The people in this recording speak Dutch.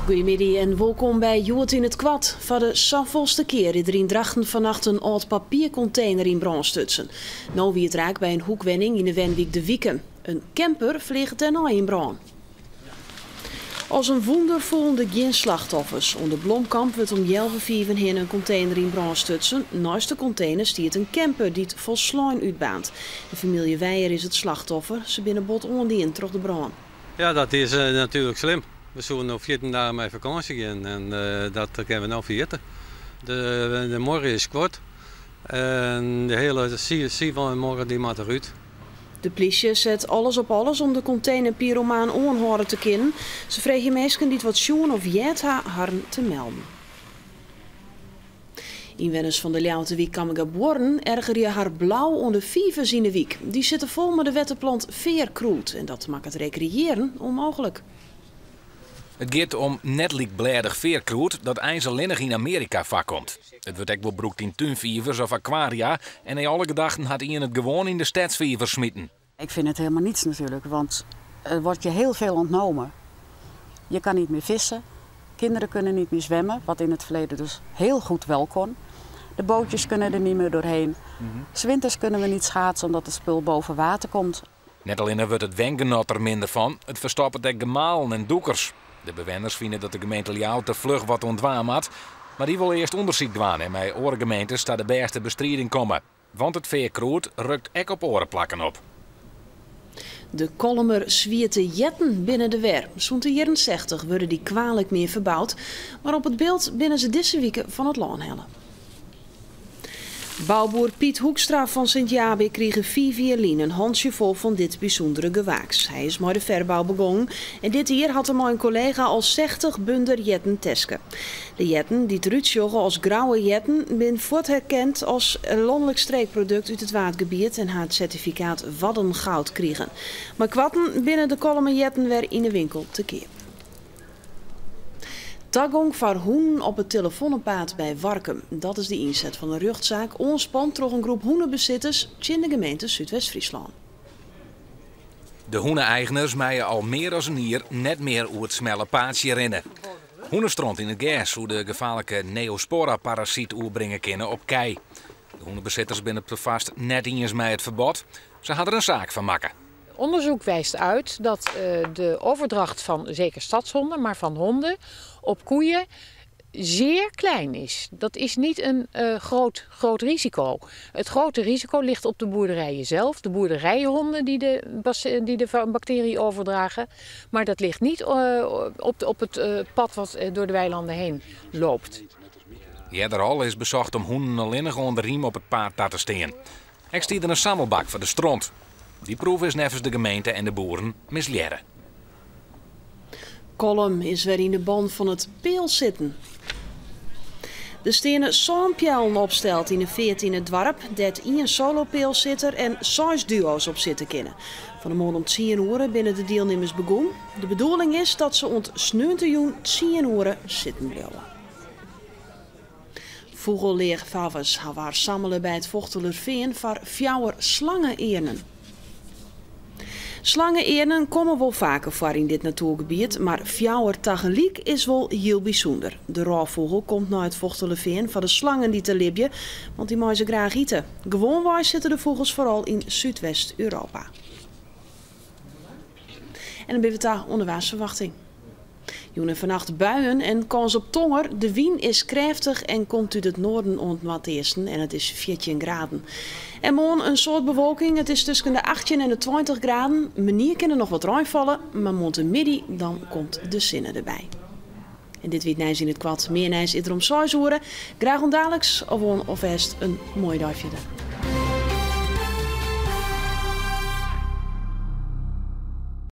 Goedemiddag en welkom bij Joet in het Kwad. Voor de zoveelste keer is er in Drachten vannacht een oud papiercontainer in brand stutsen. Nou wie het raakt bij een hoekwenning in de Wenwijk de Wieken. Een camper vliegt daarna in brand. Als een wonder vonden geen slachtoffers. Onder Blomkamp wordt om 11:05 heen een container in brand stutsen. Naast de container stiert een camper die het vol slijm uitbaant. De familie Weijer is het slachtoffer. Ze binnen bot ondien troch de brand. Ja, dat is natuurlijk slim. We zullen nog 14 dagen met vakantie gaan en dat kunnen we nou vergeten. De morgen is kort en de hele zie van morgen die moet eruit. De politie zet alles op alles om de container pyromaan onhouden te kennen. Ze vregen mensen die het wat zien of jet haar te melden. Inwoners van de Ljouwerwijk Kammergaborn erger je haar blauw onder vivers in de wiek. Die zitten vol met de wettenplant veerkroet en dat maakt het recreëren onmogelijk. Het gaat om netlikbladig veerkroet dat ijzerlinnig in Amerika voorkomt. Het wordt ook gebruikt in tuinvivers of aquaria en in alle gedachten had iemand het gewoon in de stadsvivers smitten. Ik vind het helemaal niets natuurlijk, want er wordt je heel veel ontnomen. Je kan niet meer vissen, kinderen kunnen niet meer zwemmen, wat in het verleden dus heel goed wel kon. De bootjes kunnen er niet meer doorheen. 's Winters kunnen we niet schaatsen omdat het spul boven water komt. Net alleen wordt het wengenot er minder van, het verstopt ook gemalen en doekers. De bewoners vinden dat de gemeente Ljouw te vlug wat ontwaan had, maar die wil eerst onderzoek doen en bij andere gemeentes staat de beste bestrijding komen. Want het veerkroet rukt ek op orenplakken op. De Kolmer zwierte jetten binnen de wer. Zo'n de jaren 60 worden die kwalijk meer verbouwd, maar op het beeld binnen ze deze weken van het laan hellen. Bouwboer Piet Hoekstra van Sint-Jabik kreeg 4 jaar een handjevol van dit bijzondere gewaaks. Hij is met de verbouw begonnen en dit jaar had hem een collega al 60 bunder jetten testen. De jetten die het uitzoggen als grauwe jetten zijn voortherkend als een landelijk streekproduct uit het Waadgebied en haar het certificaat Waddengoud kregen. Maar kwatten binnen de Kolmer jetten weer in de winkel te keer. Tagong voor hoenen op het telefoonpaad bij Warkum. Dat is de inzet van een rechtszaak onspant door een groep hoenenbezitters in de gemeente Zuidwest-Friesland. De hoeneneigeners mijen al meer dan een jaar net meer hoe het smelle paadje rennen. Hoenenstront in het gas hoe de gevaarlijke Neospora-parasiet oerbrengen kunnen op kei. De hoenenbezitters binnen het vast net eens met het verbod. Ze hadden er een zaak van maken. Onderzoek wijst uit dat de overdracht van zeker stadshonden, maar van honden op koeien zeer klein is. Dat is niet een groot risico. Het grote risico ligt op de boerderijen zelf, de boerderijenhonden die de bacterie overdragen. Maar dat ligt niet op het pad wat door de weilanden heen loopt. Eerder is bezocht om hoenden alleen gewoon de riem op het paard te steen. Ik stier er een sammelbak voor de stront. Die proef is nevens de gemeente en de boeren misleren. Kolm is weer in de band van het peel zitten. De stenen zoompjellen opstelt in de 14e dorp, dat 1 solopeelzitter en 6 duo's op zitten kennen. Van de morgen om 10 uur binnen de deelnemers begonnen. De bedoeling is dat ze ont 10 uur zitten blijven. Vogelleergevers hebben haar sammelen bij het Vochtelerveen voor 4 slangeneernen. Slangeneernen komen wel vaker voor in dit natuurgebied, maar 4 tegelijk is wel heel bijzonder. De roofvogel komt naar het Vochtelerveen voor de slangen die te libje, want die mogen ze graag eten. Gewoonweg zitten de vogels vooral in Zuidwest-Europa. En dan ben we daar onderwaarsverwachting. Joen vannacht buien en kans op tonger. De wind is krachtig en komt uit het noorden ontmateersten en het is 14 graden. En morgen een soort bewolking. Het is tussen de 18 en de 20 graden. Manier kan er nog wat ruim vallen, maar morgenmiddag dan komt de zinnen erbij. En dit weet Nijs in het Kwad. Meer Nijs is er om 6 uur. Graag ondadelijks of eerst een mooi dag verder.